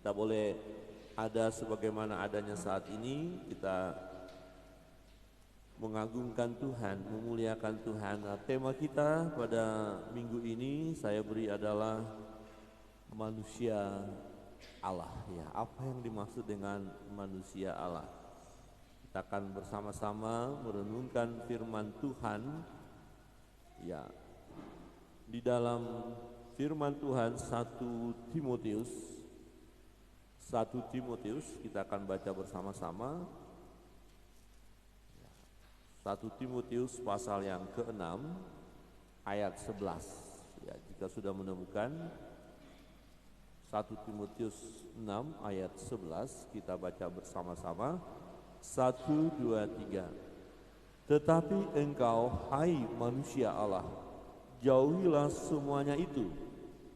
Kita boleh ada sebagaimana adanya saat ini, kita mengagungkan Tuhan, memuliakan Tuhan. Nah, tema kita pada minggu ini saya beri adalah manusia Allah. Ya, apa yang dimaksud dengan manusia Allah? Kita akan bersama-sama merenungkan firman Tuhan. Ya, di dalam firman Tuhan 1 Timotius kita akan baca bersama-sama. 1 Timotius pasal yang ke-6 ayat 11. Ya, jika sudah menemukan 1 Timotius 6 ayat 11, kita baca bersama-sama. 1, 2, 3. Tetapi engkau, hai manusia Allah, jauhilah semuanya itu.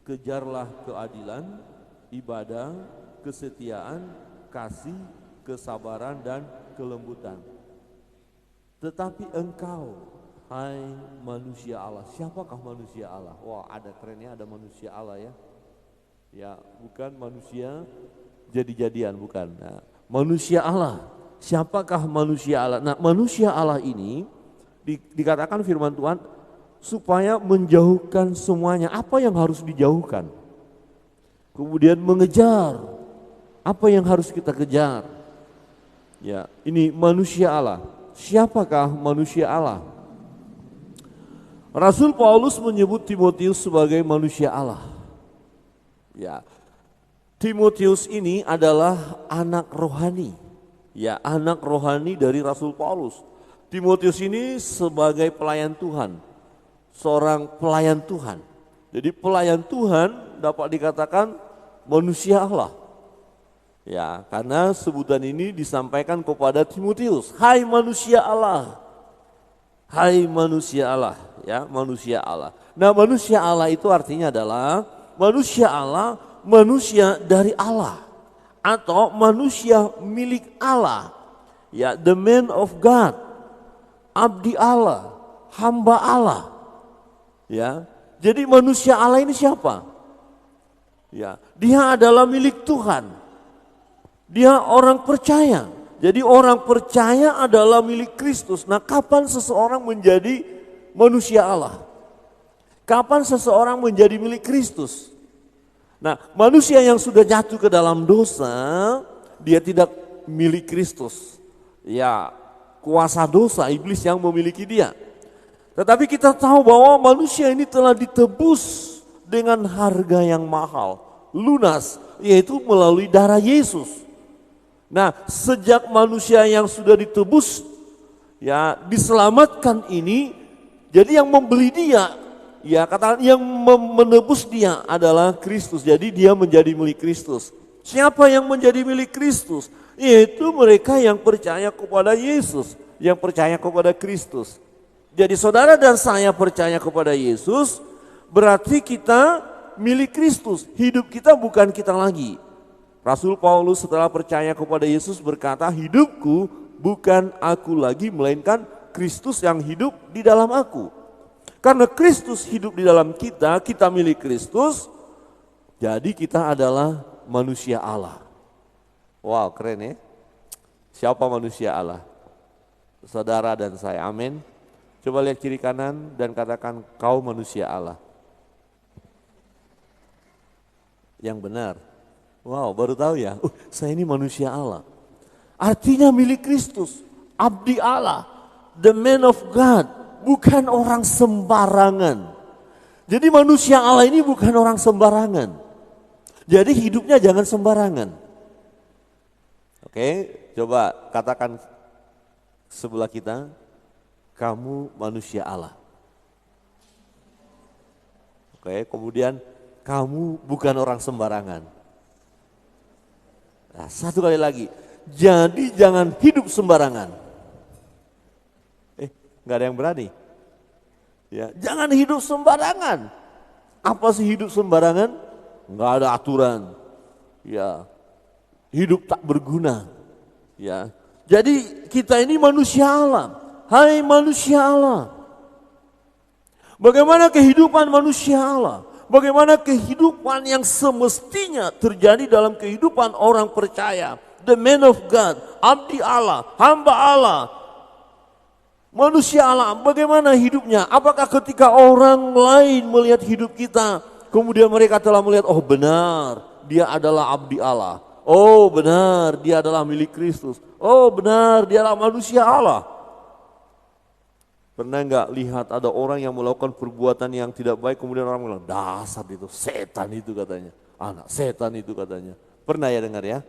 Kejarlah keadilan, ibadah, kesetiaan, kasih, kesabaran, dan kelembutan. Tetapi engkau, hai manusia Allah. Siapakah manusia Allah? Wah, ada kerennya, ada manusia Allah ya. Ya, bukan manusia jadi-jadian, bukan. Nah, manusia Allah. Siapakah manusia Allah? Nah, manusia Allah ini dikatakan firman Tuhan supaya menjauhkan semuanya. Apa yang harus dijauhkan? Kemudian mengejar. Apa yang harus kita kejar? Ya, ini manusia Allah. Siapakah manusia Allah? Rasul Paulus menyebut Timotius sebagai manusia Allah. Ya, Timotius ini adalah anak rohani. Ya, anak rohani dari Rasul Paulus. Timotius ini sebagai pelayan Tuhan, seorang pelayan Tuhan. Jadi pelayan Tuhan dapat dikatakan manusia Allah. Ya, karena sebutan ini disampaikan kepada Timotius. Hai manusia Allah. Hai manusia Allah, ya, manusia Allah. Nah, manusia Allah itu artinya adalah manusia Allah, manusia dari Allah atau manusia milik Allah. Ya, the man of God, abdi Allah, hamba Allah. Ya. Jadi manusia Allah ini siapa? Ya, dia adalah milik Tuhan. Dia orang percaya. Jadi orang percaya adalah milik Kristus. Nah, kapan seseorang menjadi manusia Allah? Kapan seseorang menjadi milik Kristus? Nah, manusia yang sudah jatuh ke dalam dosa, dia tidak milik Kristus. Ya, kuasa dosa, iblis yang memiliki dia. Tetapi kita tahu bahwa manusia ini telah ditebus dengan harga yang mahal, lunas, yaitu melalui darah Yesus. Nah, sejak manusia yang sudah ditebus, ya, diselamatkan ini, jadi yang membeli dia, ya, katakan yang menebus dia adalah Kristus. Jadi dia menjadi milik Kristus. Siapa yang menjadi milik Kristus? Yaitu mereka yang percaya kepada Yesus, yang percaya kepada Kristus. Jadi saudara dan saya percaya kepada Yesus, berarti kita milik Kristus. Hidup kita bukan kita lagi. Rasul Paulus setelah percaya kepada Yesus berkata, hidupku bukan aku lagi, melainkan Kristus yang hidup di dalam aku. Karena Kristus hidup di dalam kita, kita milik Kristus, jadi kita adalah manusia Allah. Wow, keren ya. Siapa manusia Allah? Saudara dan saya, amin. Coba lihat kiri kanan dan katakan, kau manusia Allah. Yang benar. Wow, baru tahu ya, saya ini manusia Allah. Artinya milik Kristus, abdi Allah, the man of God, bukan orang sembarangan. Jadi manusia Allah ini bukan orang sembarangan. Jadi hidupnya jangan sembarangan. Oke, coba katakan sebelah kita, kamu manusia Allah. Oke, kemudian kamu bukan orang sembarangan. Nah, satu kali lagi, jadi jangan hidup sembarangan. Nggak ada yang berani. Ya, jangan hidup sembarangan. Apa sih hidup sembarangan? Nggak ada aturan. Ya, hidup tak berguna. Ya, jadi kita ini manusia Allah. Hai manusia Allah. Bagaimana kehidupan manusia Allah? Bagaimana kehidupan yang semestinya terjadi dalam kehidupan orang percaya. The man of God, abdi Allah, hamba Allah, manusia Allah, bagaimana hidupnya? Apakah ketika orang lain melihat hidup kita, kemudian mereka telah melihat, oh benar, dia adalah abdi Allah. Oh benar, dia adalah milik Kristus. Oh benar, dia adalah manusia Allah. Pernah enggak lihat ada orang yang melakukan perbuatan yang tidak baik, kemudian orang bilang, dasar itu, setan itu katanya. Anak setan itu katanya. Pernah ya dengar ya?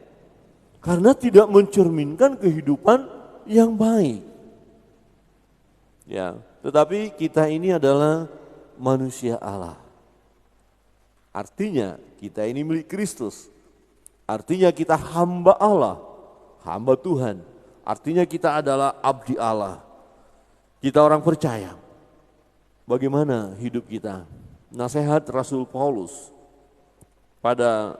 Karena tidak mencerminkan kehidupan yang baik. Ya, tetapi kita ini adalah manusia Allah. Artinya kita ini milik Kristus. Artinya kita hamba Allah, hamba Tuhan. Artinya kita adalah abdi Allah. Kita orang percaya. Bagaimana hidup kita? Nasihat Rasul Paulus pada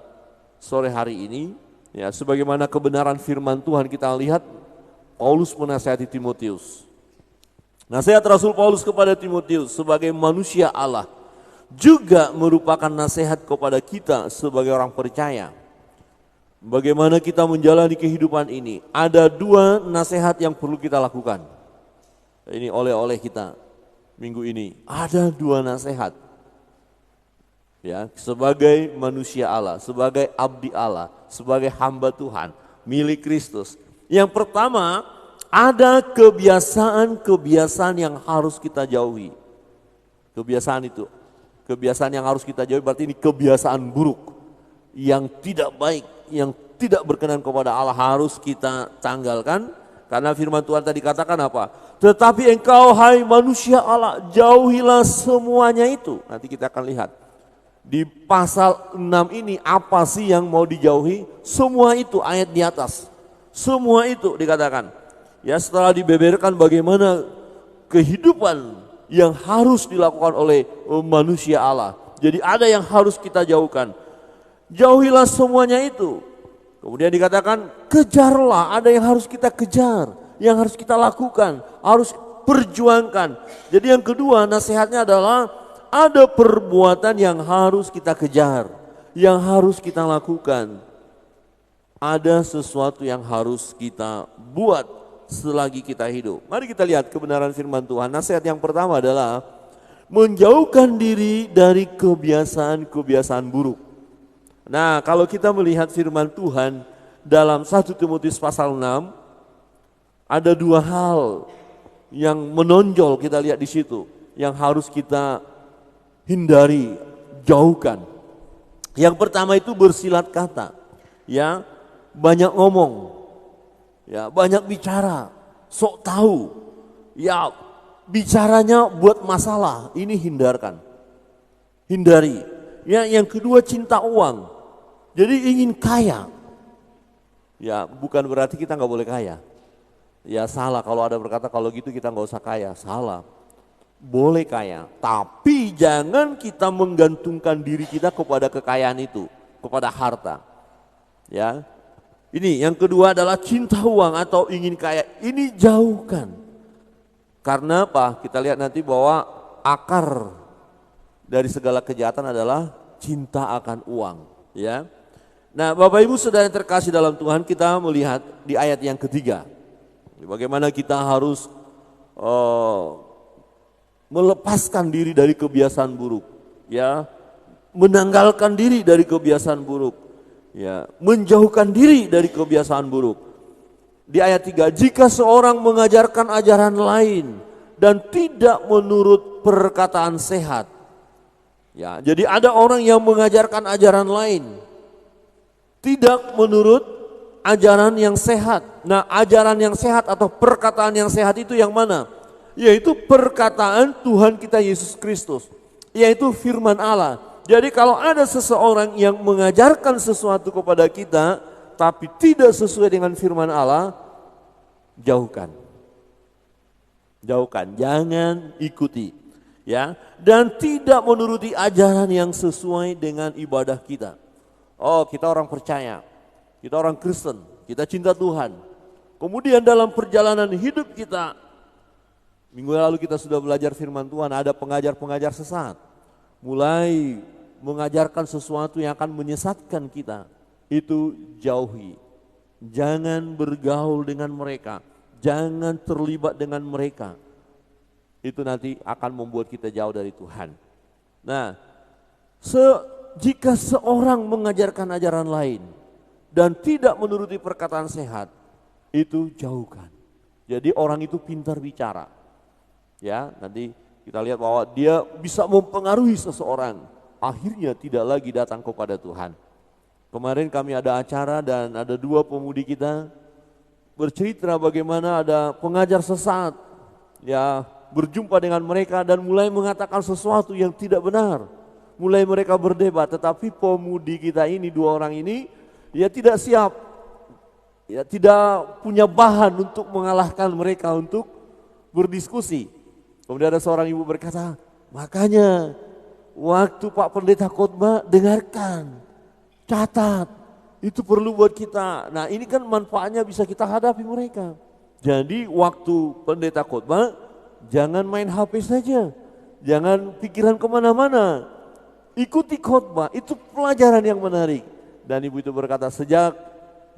sore hari ini, ya, sebagaimana kebenaran firman Tuhan kita lihat, Paulus menasihati Timotius. Nasihat Rasul Paulus kepada Timotius sebagai manusia Allah juga merupakan nasihat kepada kita sebagai orang percaya. Bagaimana kita menjalani kehidupan ini? Ada dua nasihat yang perlu kita lakukan. Ini oleh-oleh kita minggu ini. Ada dua nasihat. Ya, sebagai manusia Allah, sebagai abdi Allah, sebagai hamba Tuhan, milik Kristus. Yang pertama, ada kebiasaan-kebiasaan yang harus kita jauhi. Kebiasaan itu, kebiasaan yang harus kita jauhi berarti ini kebiasaan buruk, yang tidak baik, yang tidak berkenan kepada Allah harus kita tanggalkan. Karena firman Tuhan tadi katakan apa? Tetapi engkau hai manusia Allah, jauhilah semuanya itu. Nanti kita akan lihat. Di pasal 6 ini apa sih yang mau dijauhi? Semua itu ayat di atas. Semua itu dikatakan. Ya, setelah dibeberkan bagaimana kehidupan yang harus dilakukan oleh manusia Allah. Jadi ada yang harus kita jauhkan. Jauhilah semuanya itu. Kemudian dikatakan kejarlah, ada yang harus kita kejar, yang harus kita lakukan, harus perjuangkan. Jadi yang kedua nasihatnya adalah ada perbuatan yang harus kita kejar, yang harus kita lakukan. Ada sesuatu yang harus kita buat selagi kita hidup. Mari kita lihat kebenaran firman Tuhan. Nasihat yang pertama adalah menjauhkan diri dari kebiasaan-kebiasaan buruk. Nah, kalau kita melihat firman Tuhan dalam 1 Timotius pasal 6, ada dua hal yang menonjol kita lihat di situ, yang harus kita hindari, jauhkan. Yang pertama itu bersilat kata, ya, banyak ngomong, ya, banyak bicara, sok tahu, ya, bicaranya buat masalah, ini hindarkan, hindari. Ya, yang kedua cinta uang. Jadi ingin kaya, ya bukan berarti kita nggak boleh kaya. Ya salah kalau ada berkata kalau gitu kita nggak usah kaya, salah. Boleh kaya, tapi jangan kita menggantungkan diri kita kepada kekayaan itu, kepada harta. Ya, ini yang kedua adalah cinta uang atau ingin kaya, ini jauhkan. Karena apa? Kita lihat nanti bahwa akar dari segala kejahatan adalah cinta akan uang. Ya. Nah, Bapak Ibu Saudara yang terkasih dalam Tuhan, kita melihat di ayat yang ketiga, bagaimana kita harus melepaskan diri dari kebiasaan buruk, ya, menanggalkan diri dari kebiasaan buruk, ya, menjauhkan diri dari kebiasaan buruk. Di ayat 3, jika seorang mengajarkan ajaran lain dan tidak menurut perkataan sehat, ya, jadi ada orang yang mengajarkan ajaran lain tidak menurut ajaran yang sehat. Nah, ajaran yang sehat atau perkataan yang sehat itu yang mana? Yaitu perkataan Tuhan kita Yesus Kristus, yaitu firman Allah. Jadi kalau ada seseorang yang mengajarkan sesuatu kepada kita tapi tidak sesuai dengan firman Allah, jauhkan. Jauhkan, jangan ikuti. Ya, dan tidak menuruti ajaran yang sesuai dengan ibadah kita. Oh, kita orang percaya, kita orang Kristen, kita cinta Tuhan. Kemudian dalam perjalanan hidup kita, minggu lalu kita sudah belajar firman Tuhan, ada pengajar-pengajar sesat. Mulai mengajarkan sesuatu yang akan menyesatkan kita, itu jauhi. Jangan bergaul dengan mereka, jangan terlibat dengan mereka. Itu nanti akan membuat kita jauh dari Tuhan. Nah, jika seorang mengajarkan ajaran lain dan tidak menuruti perkataan sehat, itu jauhkan. Jadi orang itu pintar bicara. Ya, nanti kita lihat bahwa dia bisa mempengaruhi seseorang, akhirnya tidak lagi datang kepada Tuhan. Kemarin kami ada acara dan ada 2 pemudi kita bercerita bagaimana ada pengajar sesat, ya, berjumpa dengan mereka dan mulai mengatakan sesuatu yang tidak benar. Mulai mereka berdebat, tetapi pemudi kita ini, 2 orang ini, ya tidak siap, ya tidak punya bahan untuk mengalahkan mereka untuk berdiskusi. Kemudian ada seorang ibu berkata, makanya waktu Pak Pendeta khotbah dengarkan, catat, itu perlu buat kita. Nah ini kan manfaatnya bisa kita hadapi mereka. Jadi waktu pendeta khotbah jangan main HP saja, jangan pikiran kemana-mana, ikuti khotbah, itu pelajaran yang menarik. Dan ibu itu berkata, sejak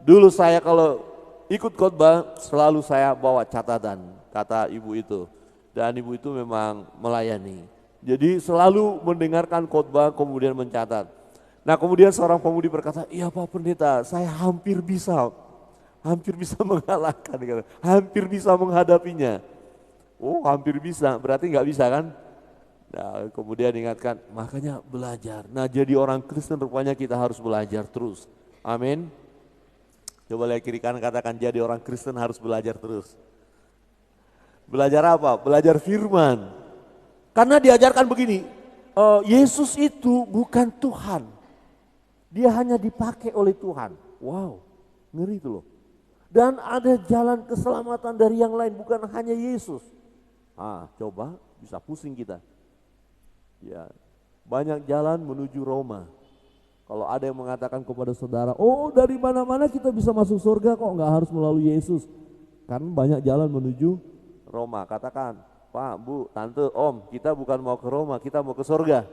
dulu saya kalau ikut khotbah selalu saya bawa catatan, kata ibu itu. Dan ibu itu memang melayani. Jadi selalu mendengarkan khotbah kemudian mencatat. Nah kemudian seorang pemudi berkata, iya Pak Pendeta, saya hampir bisa mengalahkan, hampir bisa menghadapinya. Oh hampir bisa, berarti nggak bisa kan? Nah kemudian ingatkan, makanya belajar. Nah jadi orang Kristen rupanya kita harus belajar terus. Amin. Coba lihat kiri kanan, katakan, jadi orang Kristen harus belajar terus. Belajar apa? Belajar firman. Karena diajarkan begini, Yesus itu bukan Tuhan. Dia hanya dipakai oleh Tuhan. Wow, ngeri itu loh. Dan ada jalan keselamatan dari yang lain, bukan hanya Yesus. Coba bisa pusing kita. Ya, banyak jalan menuju Roma. Kalau ada yang mengatakan kepada saudara, oh dari mana-mana kita bisa masuk surga kok, nggak harus melalui Yesus. Kan banyak jalan menuju Roma. Katakan, Pak, Bu, Tante, Om, kita bukan mau ke Roma, kita mau ke surga.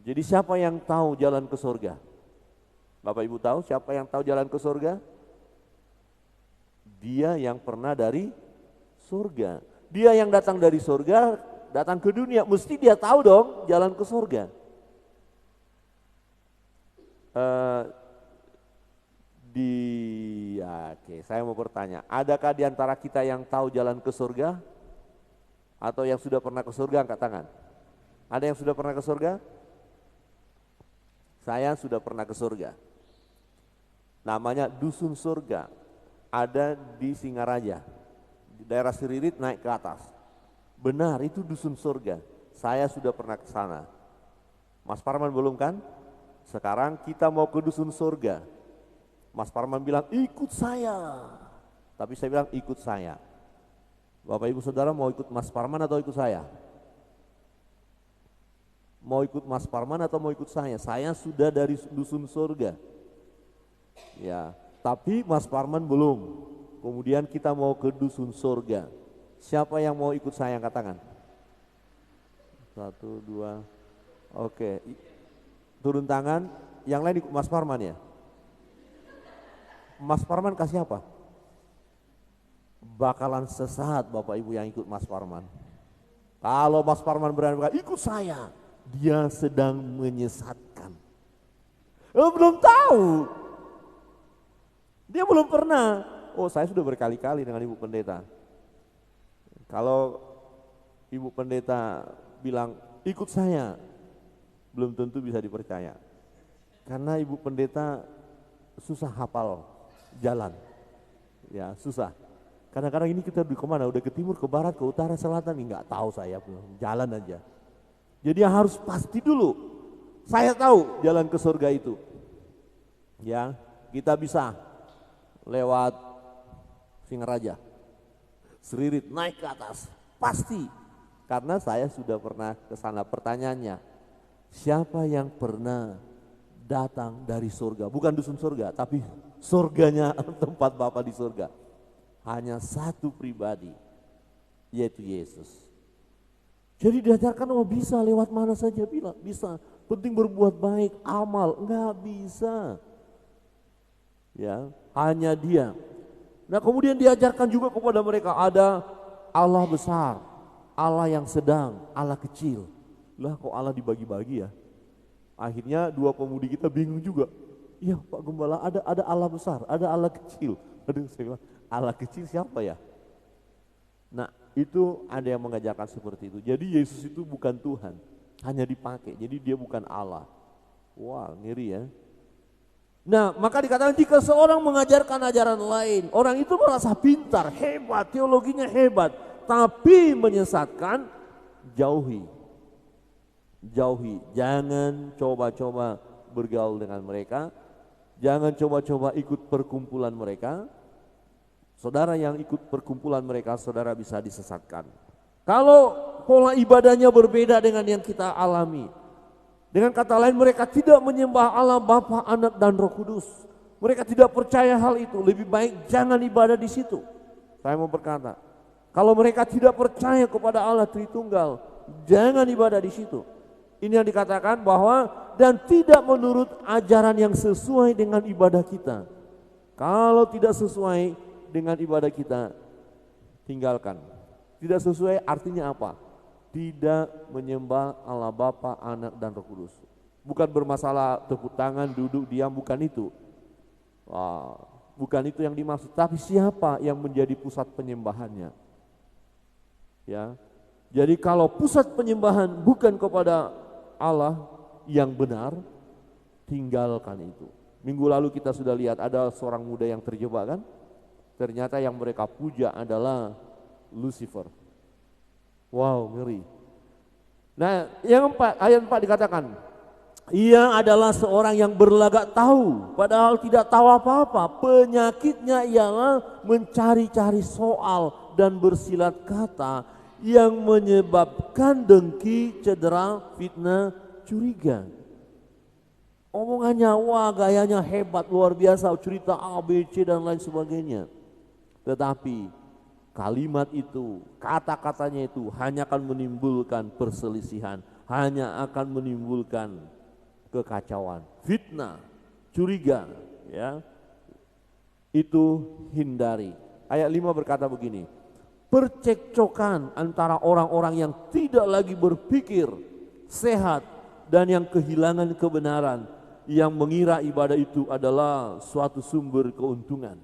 Jadi siapa yang tahu jalan ke surga? Bapak Ibu tahu siapa yang tahu jalan ke surga? Dia yang pernah dari surga. Dia yang datang dari surga, datang ke dunia, mesti dia tahu dong jalan ke surga. Oke, saya mau bertanya, adakah di antara kita yang tahu jalan ke surga? Atau yang sudah pernah ke surga, angkat tangan. Ada yang sudah pernah ke surga? Saya sudah pernah ke surga. Namanya dusun surga. Ada di Singaraja, di daerah Siririt naik ke atas. Benar, itu dusun surga. Saya sudah pernah ke sana. Mas Parman belum kan? Sekarang kita mau ke dusun surga. Mas Parman bilang ikut saya, tapi saya bilang ikut saya. Bapak Ibu Saudara mau ikut Mas Parman atau ikut saya? Mau ikut Mas Parman atau mau ikut saya? Saya sudah dari dusun surga. Ya, tapi Mas Parman belum. Kemudian kita mau ke dusun surga. Siapa yang mau ikut saya, angkat tangan? 1, 2, oke. Turun tangan, yang lain ikut Mas Parman ya? Mas Parman kasih apa? Bakalan sesat Bapak Ibu yang ikut Mas Parman. Kalau Mas Parman berani berkata, ikut saya, dia sedang menyesatkan. Belum tahu. Dia belum pernah. Oh saya sudah berkali-kali dengan Ibu Pendeta. Kalau Ibu Pendeta bilang ikut saya, belum tentu bisa dipercaya. Karena Ibu Pendeta susah hafal jalan, ya susah. Kadang-kadang ini kita di kemana? Udah ke timur, ke barat, ke utara, selatan, nggak tahu saya, jalan aja. Jadi harus pasti dulu. Saya tahu jalan ke surga itu. Ya, kita bisa lewat Singaraja, Siririt naik ke atas, pasti. Karena saya sudah pernah ke sana. Pertanyaannya, siapa yang pernah datang dari surga? Bukan dusun surga, tapi surganya tempat Bapa di surga. Hanya satu pribadi, yaitu Yesus. Jadi diajarkan, oh bisa lewat mana saja, bisa penting berbuat baik, amal, nggak bisa. Ya, hanya Dia. Nah, kemudian diajarkan juga kepada mereka ada Allah besar, Allah yang sedang, Allah kecil. Lah kok Allah dibagi-bagi ya? Akhirnya dua pemudi kita bingung juga. Iya Pak Gembala, ada Allah besar, ada Allah kecil. Aduh, saya bilang, Allah kecil siapa ya? Nah, itu ada yang mengajarkan seperti itu. Jadi Yesus itu bukan Tuhan, hanya dipakai. Jadi Dia bukan Allah. Wah, ngeri ya. Nah, maka dikatakan jika seorang mengajarkan ajaran lain, orang itu merasa pintar, hebat, teologinya hebat, tapi menyesatkan, jauhi. Jauhi, jangan coba-coba bergaul dengan mereka, jangan coba-coba ikut perkumpulan mereka. Saudara yang ikut perkumpulan mereka, saudara bisa disesatkan. Kalau pola ibadahnya berbeda dengan yang kita alami, dengan kata lain mereka tidak menyembah Allah Bapa, Anak dan Roh Kudus. Mereka tidak percaya hal itu, lebih baik jangan ibadah di situ. Saya mau berkata, kalau mereka tidak percaya kepada Allah Tritunggal, jangan ibadah di situ. Ini yang dikatakan bahwa dan tidak menurut ajaran yang sesuai dengan ibadah kita. Kalau tidak sesuai dengan ibadah kita, tinggalkan. Tidak sesuai artinya apa? Tidak menyembah Allah Bapa, Anak dan Roh Kudus. Bukan bermasalah tepuk tangan, duduk, diam, bukan itu. Bukan itu yang dimaksud. Tapi siapa yang menjadi pusat penyembahannya? Ya. Jadi kalau pusat penyembahan bukan kepada Allah yang benar, tinggalkan itu. Minggu lalu kita sudah lihat ada seorang muda yang terjebak kan? Ternyata yang mereka puja adalah Lucifer. Wow, ngeri. Nah, yang 4, ayat 4 dikatakan, ia adalah seorang yang berlagak tahu, padahal tidak tahu apa-apa. Penyakitnya ialah mencari-cari soal dan bersilat kata, yang menyebabkan dengki, cedera, fitnah, curiga. Omongannya wah gayanya hebat, luar biasa, cerita A, B, C dan lain sebagainya. Tetapi kalimat itu, kata-katanya itu hanya akan menimbulkan perselisihan, hanya akan menimbulkan kekacauan, fitnah, curiga, ya. Itu hindari. Ayat 5 berkata begini, percekcokan antara orang-orang yang tidak lagi berpikir sehat dan yang kehilangan kebenaran, yang mengira ibadah itu adalah suatu sumber keuntungan.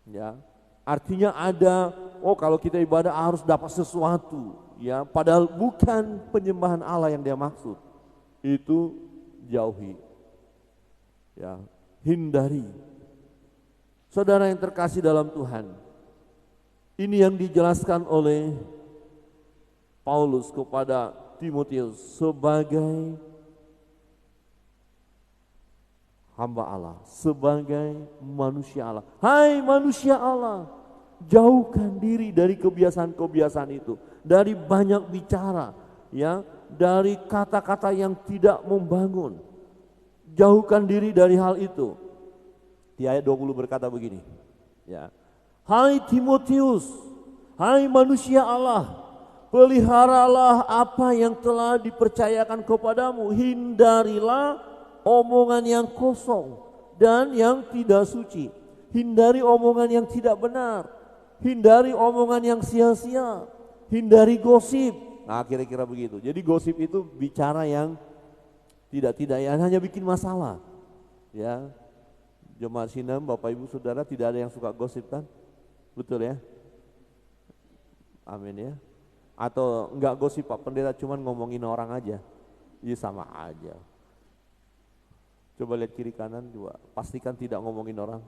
Ya, artinya ada, kalau kita ibadah harus dapat sesuatu, ya, padahal bukan penyembahan Allah yang dia maksud. Itu jauhi. Ya, hindari. Saudara yang terkasih dalam Tuhan, ini yang dijelaskan oleh Paulus kepada Timotius sebagai hamba Allah, sebagai manusia Allah. Hai manusia Allah, jauhkan diri dari kebiasaan-kebiasaan itu, dari banyak bicara, ya, dari kata-kata yang tidak membangun. Jauhkan diri dari hal itu. Di ayat 20 berkata begini, ya. Hai Timotius, hai manusia Allah, peliharalah apa yang telah dipercayakan kepadamu, hindarilah omongan yang kosong dan yang tidak suci, hindari omongan yang tidak benar, hindari omongan yang sia-sia, hindari gosip. Nah, kira-kira begitu. Jadi gosip itu bicara yang tidak yang hanya bikin masalah. Ya, jemaat Sinem, Bapak Ibu Saudara, tidak ada yang suka gosip kan? Betul ya? Amin ya. Atau enggak gosip Pak Pendeta, cuman ngomongin orang aja. Iya sama aja. Coba lihat kiri kanan juga, pastikan tidak ngomongin orang.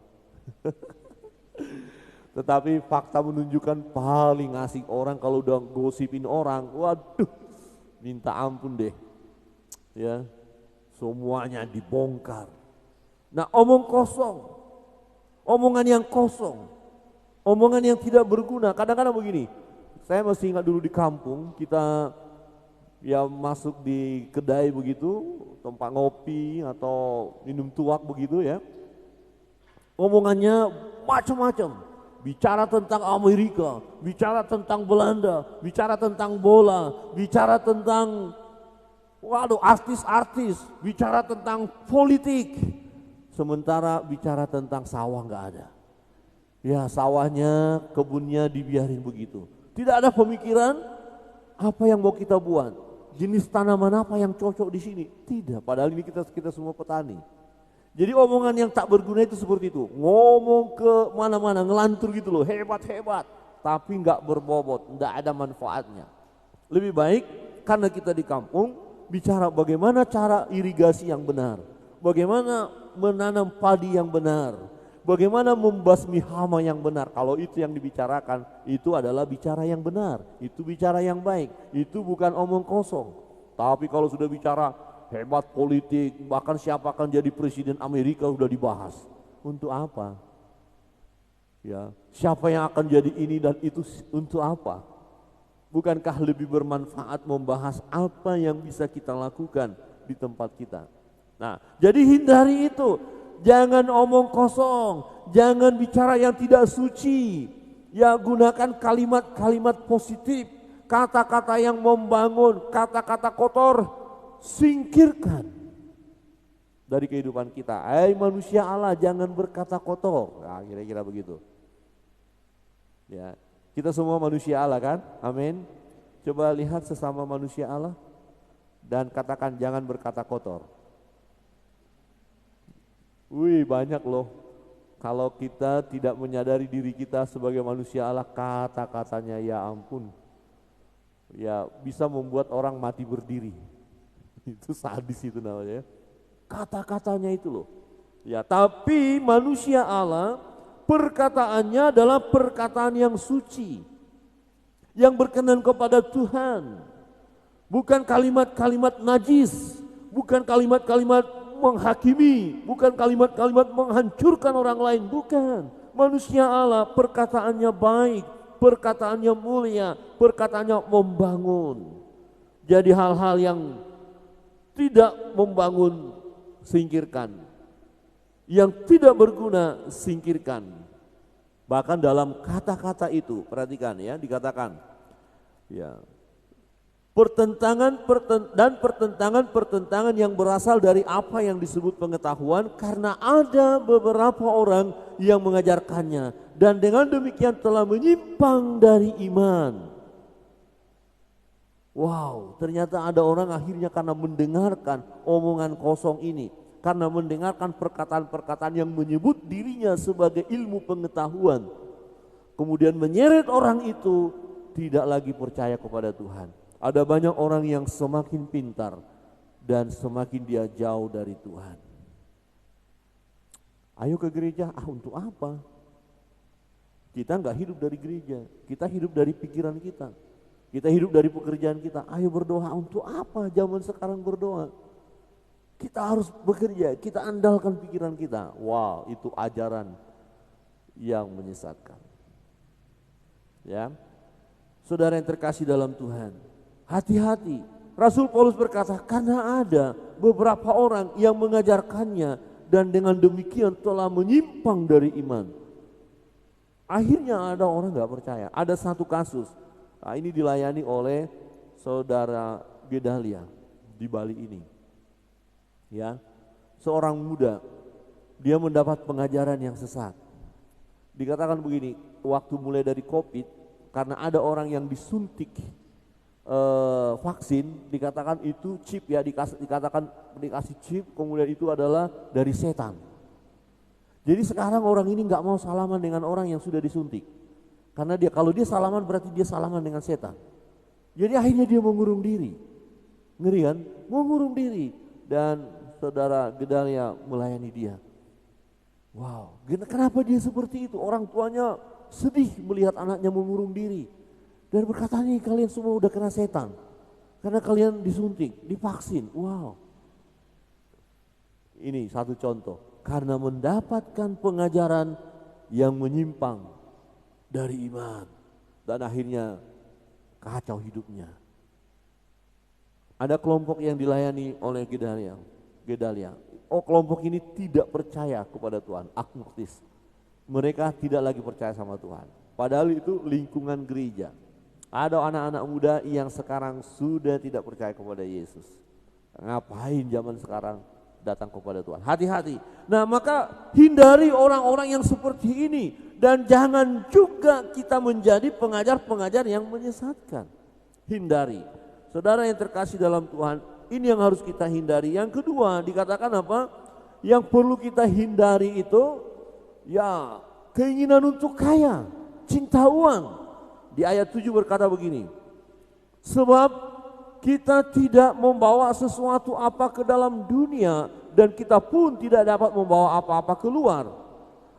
Tetapi fakta menunjukkan paling asik orang kalau udah gosipin orang, waduh, minta ampun deh. Ya, semuanya dibongkar. Nah, omong kosong, omongan yang kosong, omongan yang tidak berguna. Kadang-kadang begini, saya masih ingat dulu di kampung, kita ya masuk di kedai begitu, tempat ngopi atau minum tuak begitu ya. Omongannya macam-macam. Bicara tentang Amerika, bicara tentang Belanda, bicara tentang bola, bicara tentang Waduh, artis-artis bicara tentang politik, sementara bicara tentang sawah nggak ada. Ya sawahnya, kebunnya dibiarin begitu. Tidak ada pemikiran apa yang mau kita buat, jenis tanaman apa yang cocok di sini. Tidak, padahal ini kita semua petani. Jadi omongan yang tak berguna itu seperti itu. Ngomong ke mana-mana, ngelantur gitu loh, hebat-hebat. Tapi nggak berbobot, nggak ada manfaatnya. Lebih baik karena kita di kampung, bicara bagaimana cara irigasi yang benar. Bagaimana menanam padi yang benar. Bagaimana membasmi hama yang benar. Kalau itu yang dibicarakan, itu adalah bicara yang benar. Itu bicara yang baik. Itu bukan omong kosong. Tapi kalau sudah bicara hebat politik, bahkan siapa akan jadi presiden Amerika sudah dibahas. Untuk apa? Ya, siapa yang akan jadi ini dan itu untuk apa? Bukankah lebih bermanfaat membahas apa yang bisa kita lakukan di tempat kita? Nah, jadi hindari itu. Jangan omong kosong, jangan bicara yang tidak suci. Ya, gunakan kalimat-kalimat positif, kata-kata yang membangun, kata-kata kotor singkirkan dari kehidupan kita. Manusia Allah, jangan berkata kotor. Nah, kira-kira begitu. Ya, kita semua manusia Allah kan? Amin. Coba lihat sesama manusia Allah dan katakan jangan berkata kotor. Wih, banyak loh. Kalau kita tidak menyadari diri kita sebagai manusia Allah, kata-katanya ya ampun. Ya, bisa membuat orang mati berdiri. Itu sadis itu namanya. Kata-katanya itu loh. Ya, tapi manusia Allah perkataannya adalah perkataan yang suci, yang berkenan kepada Tuhan. Bukan kalimat-kalimat najis, bukan kalimat-kalimat menghakimi, bukan kalimat-kalimat menghancurkan orang lain, bukan. Manusia Allah perkataannya baik, perkataannya mulia, perkataannya membangun. Jadi hal-hal yang tidak membangun singkirkan, yang tidak berguna singkirkan. Bahkan dalam kata-kata itu, perhatikan ya, dikatakan ya, pertentangan yang berasal dari apa yang disebut pengetahuan, karena ada beberapa orang yang mengajarkannya dan dengan demikian telah menyimpang dari iman. Wow, ternyata ada orang akhirnya karena mendengarkan omongan kosong ini, karena mendengarkan perkataan-perkataan yang menyebut dirinya sebagai ilmu pengetahuan, kemudian menyeret orang itu tidak lagi percaya kepada Tuhan. Ada banyak orang yang semakin pintar dan semakin dia jauh dari Tuhan. Ayo ke gereja, untuk apa? Kita enggak hidup dari gereja, kita hidup dari pikiran kita. Kita hidup dari pekerjaan kita. Ayo berdoa, untuk apa zaman sekarang berdoa? Kita harus bekerja, kita andalkan pikiran kita. Wow, itu ajaran yang menyesatkan. Ya, saudara yang terkasih dalam Tuhan, hati-hati. Rasul Paulus berkata, karena ada beberapa orang yang mengajarkannya dan dengan demikian telah menyimpang dari iman. Akhirnya ada orang gak percaya. Ada satu kasus, nah ini dilayani oleh saudara Gedalia di Bali ini. Ya, seorang muda, dia mendapat pengajaran yang sesat. Dikatakan begini, waktu mulai dari COVID, karena ada orang yang disuntik vaksin, dikatakan itu chip ya, dikasih chip, kemudian itu adalah dari setan. Jadi sekarang orang ini nggak mau salaman dengan orang yang sudah disuntik, karena kalau dia salaman berarti dia salaman dengan setan. Jadi akhirnya dia mengurung diri, ngeri kan? Mengurung diri, dan saudara Gedalia melayani dia. Wow, kenapa dia seperti itu? Orang tuanya sedih melihat anaknya mengurung diri. Dan berkata, nih kalian semua udah kena setan, karena kalian disuntik, divaksin. Wow. Ini satu contoh, karena mendapatkan pengajaran yang menyimpang dari iman, dan akhirnya kacau hidupnya. Ada kelompok yang dilayani oleh Gedalia. Kelompok ini tidak percaya kepada Tuhan, agnostis. Mereka tidak lagi percaya sama Tuhan. Padahal itu lingkungan gereja. Ada anak-anak muda yang sekarang sudah tidak percaya kepada Yesus. Ngapain zaman sekarang datang kepada Tuhan? Hati-hati. Nah, maka hindari orang-orang yang seperti ini. Dan jangan juga kita menjadi pengajar-pengajar yang menyesatkan. Hindari. Saudara yang terkasih dalam Tuhan, ini yang harus kita hindari. Yang kedua dikatakan apa? Yang perlu kita hindari itu ya keinginan untuk kaya, cinta uang. Di ayat 7 berkata begini, sebab kita tidak membawa sesuatu apa ke dalam dunia dan kita pun tidak dapat membawa apa-apa keluar.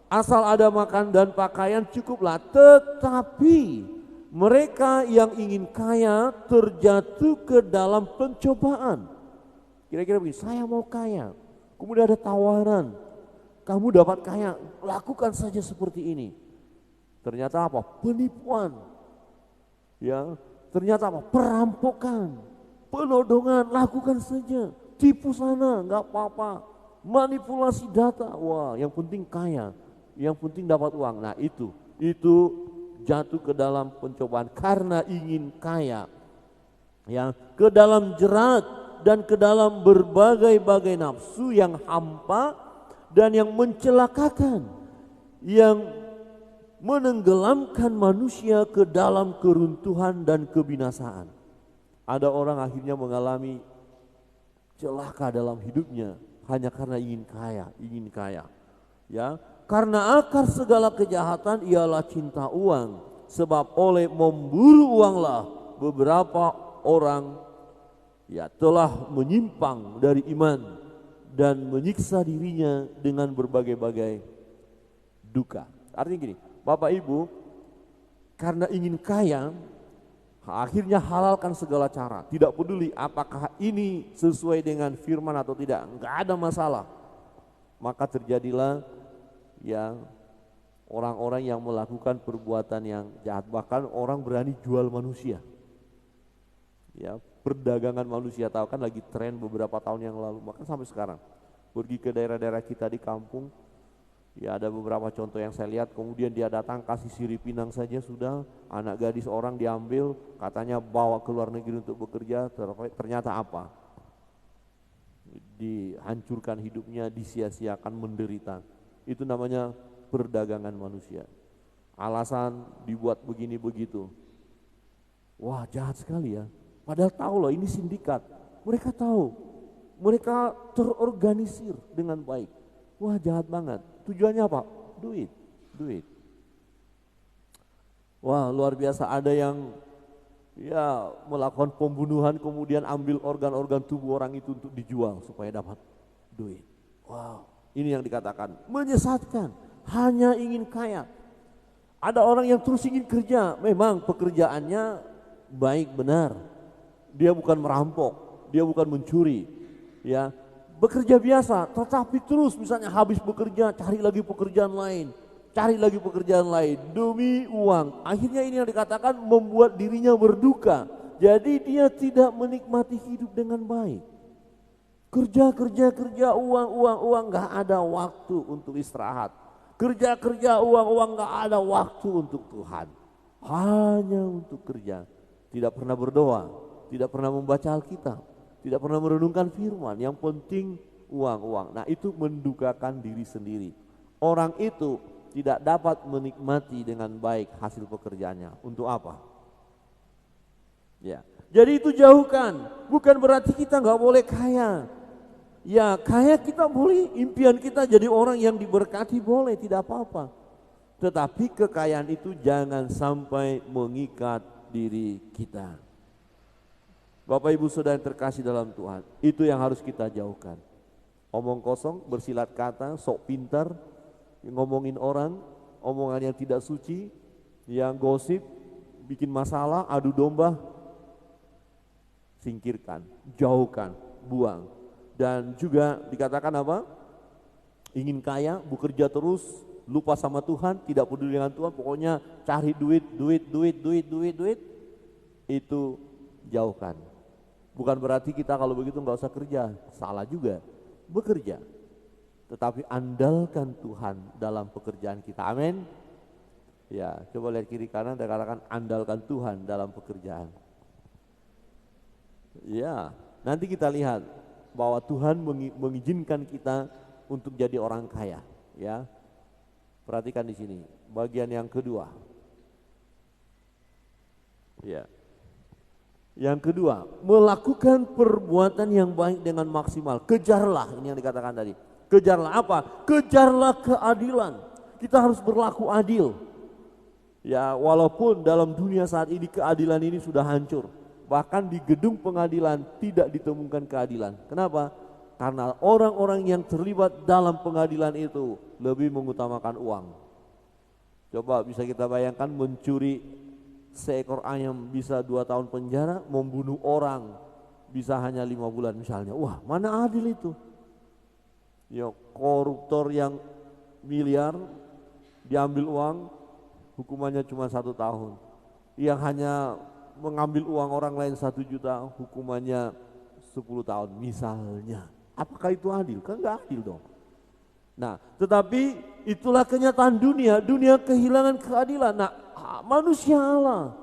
Asal ada makan dan pakaian cukuplah, tetapi mereka yang ingin kaya terjatuh ke dalam pencobaan. Kira-kira begini, saya mau kaya, kemudian ada tawaran, kamu dapat kaya, lakukan saja seperti ini. Ternyata apa? Penipuan. Ya, ternyata apa? Perampokan, penodongan, lakukan saja. Tipu sana, nggak apa-apa. Manipulasi data, wah, yang penting kaya, yang penting dapat uang. Nah itu jatuh ke dalam pencobaan karena ingin kaya. Ya, ke dalam jerat dan ke dalam berbagai-bagai nafsu yang hampa dan yang mencelakakan, yang menenggelamkan manusia ke dalam keruntuhan dan kebinasaan. Ada orang akhirnya mengalami celaka dalam hidupnya hanya karena ingin kaya. Ya, karena akar segala kejahatan ialah cinta uang, sebab oleh memburu uanglah beberapa orang ya telah menyimpang dari iman dan menyiksa dirinya dengan berbagai-bagai duka. Artinya gini, Bapak Ibu, karena ingin kaya, akhirnya halalkan segala cara. Tidak peduli apakah ini sesuai dengan firman atau tidak, enggak ada masalah. Maka terjadilah ya orang-orang yang melakukan perbuatan yang jahat. Bahkan orang berani jual manusia. Ya, perdagangan manusia, tahu kan lagi tren beberapa tahun yang lalu, bahkan sampai sekarang. Pergi ke daerah-daerah kita di kampung, ya ada beberapa contoh yang saya lihat, kemudian dia datang kasih sirip pinang saja sudah, anak gadis orang diambil, katanya bawa ke luar negeri untuk bekerja, ternyata apa? Dihancurkan hidupnya, disia-siakan, menderita. Itu namanya perdagangan manusia. Alasan dibuat begini begitu. Wah, jahat sekali ya. Padahal tahu loh ini sindikat. Mereka tahu. Mereka terorganisir dengan baik. Wah, jahat banget. Tujuannya apa? Duit. Wah, luar biasa. Ada yang ya melakukan pembunuhan kemudian ambil organ-organ tubuh orang itu untuk dijual supaya dapat duit. Wow, ini yang dikatakan menyesatkan, hanya ingin kaya. Ada orang yang terus ingin kerja, memang pekerjaannya baik benar. Dia bukan merampok, dia bukan mencuri, ya bekerja biasa, tetapi terus misalnya habis bekerja cari lagi pekerjaan lain, demi uang. Akhirnya ini yang dikatakan membuat dirinya berduka. Jadi dia tidak menikmati hidup dengan baik. Kerja, uang, nggak ada waktu untuk istirahat. Kerja, uang, nggak ada waktu untuk Tuhan. Hanya untuk kerja, tidak pernah berdoa. Tidak pernah membaca Alkitab, tidak pernah merenungkan firman, yang penting uang. Nah itu mendukakan diri sendiri. Orang itu tidak dapat menikmati dengan baik hasil pekerjaannya. Untuk apa? Ya, jadi itu jauhkan. Bukan berarti kita nggak boleh kaya. Ya kaya kita boleh, impian kita jadi orang yang diberkati boleh, tidak apa-apa. Tetapi kekayaan itu jangan sampai mengikat diri kita. Bapak Ibu Saudara yang terkasih dalam Tuhan, itu yang harus kita jauhkan. Omong kosong, bersilat kata, sok pintar, ngomongin orang, omongan yang tidak suci, yang gosip, bikin masalah, adu domba, singkirkan, jauhkan, buang. Dan juga dikatakan apa? Ingin kaya, bekerja terus, lupa sama Tuhan, tidak peduli dengan Tuhan, pokoknya cari duit, itu jauhkan. Bukan berarti kita kalau begitu nggak usah kerja, salah juga, bekerja. Tetapi andalkan Tuhan dalam pekerjaan kita, amin. Ya, coba lihat kiri kanan dan katakan andalkan Tuhan dalam pekerjaan. Ya, nanti kita lihat bahwa Tuhan mengizinkan kita untuk jadi orang kaya, ya. Perhatikan di sini, bagian yang kedua. Ya. Yang kedua, melakukan perbuatan yang baik dengan maksimal. Kejarlah, ini yang dikatakan tadi. Kejarlah apa? Kejarlah keadilan. Kita harus berlaku adil. Ya, walaupun dalam dunia saat ini keadilan ini sudah hancur. Bahkan di gedung pengadilan tidak ditemukan keadilan. Kenapa? Karena orang-orang yang terlibat dalam pengadilan itu lebih mengutamakan uang. Coba bisa kita bayangkan, mencuri seekor ayam bisa 2 tahun penjara, membunuh orang bisa hanya 5 bulan misalnya. Wah, mana adil itu? Ya, koruptor yang miliar diambil uang, hukumannya cuma 1 tahun. Yang hanya mengambil uang orang lain 1 juta, hukumannya 10 tahun misalnya. Apakah itu adil? Kan enggak adil dong. Nah, tetapi itulah kenyataan dunia. Dunia kehilangan keadilan. Nah, manusia Allah,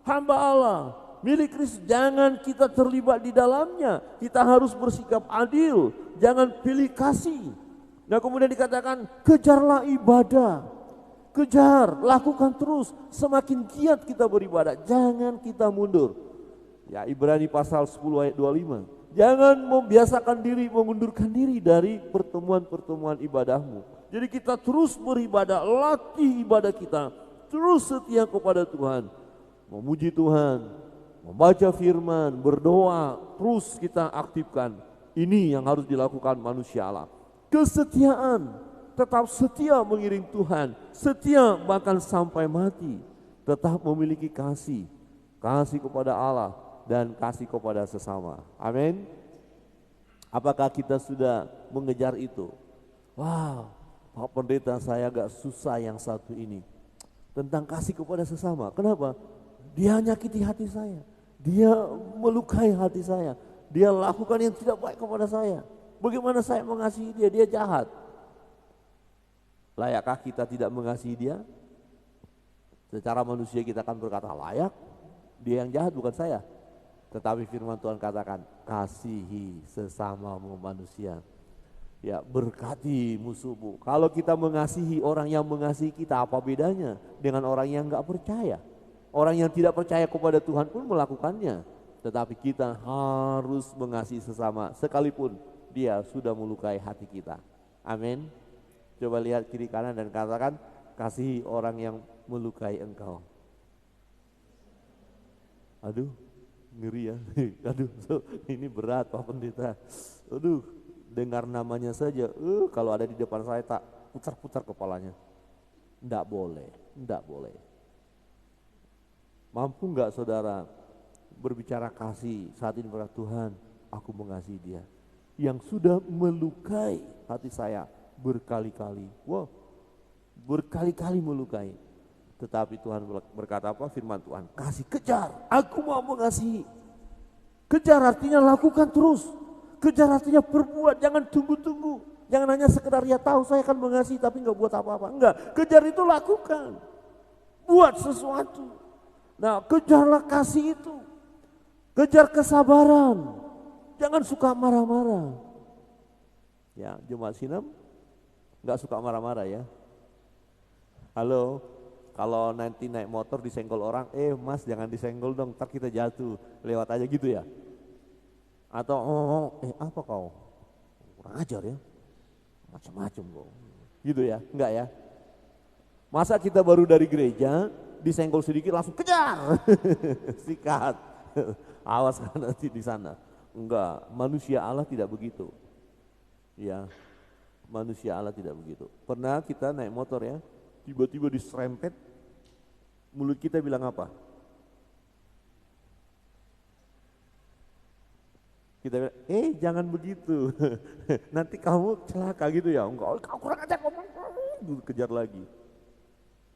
hamba Allah, milik Kristus, jangan kita terlibat di dalamnya. Kita harus bersikap adil, jangan pilih kasih. Nah, kemudian dikatakan kejarlah ibadah. Kejar, lakukan terus, semakin giat kita beribadah, jangan kita mundur. Ya, Ibrani pasal 10 ayat 25. Jangan membiasakan diri, mengundurkan diri dari pertemuan-pertemuan ibadahmu. Jadi kita terus beribadah, latih ibadah kita, terus setia kepada Tuhan, memuji Tuhan, membaca firman, berdoa, terus kita aktifkan. Ini yang harus dilakukan manusia Allah. Kesetiaan, tetap setia mengiring Tuhan, setia bahkan sampai mati, tetap memiliki kasih kepada Allah dan kasih kepada sesama. Amin. Apakah kita sudah mengejar itu? Wow, Pak Pendeta, saya agak susah yang satu ini, tentang kasih kepada sesama. Kenapa? Dia nyakiti hati saya, dia melukai hati saya, dia lakukan yang tidak baik kepada saya. Bagaimana saya mengasihi dia? Dia jahat. Layakkah kita tidak mengasihi dia? Secara manusia kita akan berkata layak, dia yang jahat bukan saya. Tetapi firman Tuhan katakan, kasihi sesama manusia. Ya, berkati musuhmu. Kalau kita mengasihi orang yang mengasihi kita, apa bedanya dengan orang yang enggak percaya? Orang yang tidak percaya kepada Tuhan pun melakukannya. Tetapi kita harus mengasihi sesama sekalipun dia sudah melukai hati kita. Amin. Coba lihat kiri kanan dan katakan, kasihi orang yang melukai engkau. Aduh, ngeri ya. Aduh, ini berat Pak Pendeta. Aduh, dengar namanya saja, kalau ada di depan saya tak putar-putar kepalanya. Enggak boleh, enggak boleh. Mampu enggak saudara berbicara kasih saat ini kepada Tuhan? Aku mengasihi dia yang sudah melukai hati saya berkali-kali. Wow, berkali-kali melukai. Tetapi Tuhan berkata apa? Firman Tuhan, kasih, kejar, aku mau mengasihi. Kejar artinya lakukan terus. Kejar artinya perbuat, jangan tunggu-tunggu. Jangan hanya sekedar ya tahu saya akan mengasihi tapi enggak buat apa-apa. Enggak, kejar itu lakukan. Buat sesuatu. Nah, kejarlah kasih itu. Kejar kesabaran. Jangan suka marah-marah. Ya, Jemaat Sinem enggak suka marah-marah ya. Halo, kalau nanti naik motor disenggol orang, mas jangan disenggol dong, ntar kita jatuh, lewat aja gitu ya. Atau apa kau, kurang ajar ya, macam-macam kau, gitu ya, enggak ya. Masa kita baru dari gereja, disenggol sedikit langsung kejar, sikat, awas kan nanti di sana. Enggak, manusia Allah tidak begitu. Ya, manusia Allah tidak begitu. Pernah kita naik motor ya, tiba-tiba diserempet, mulut kita bilang apa? Kita bilang, jangan begitu, nanti kamu celaka gitu ya. Enggak, kau kurang ajar, kamu kejar lagi.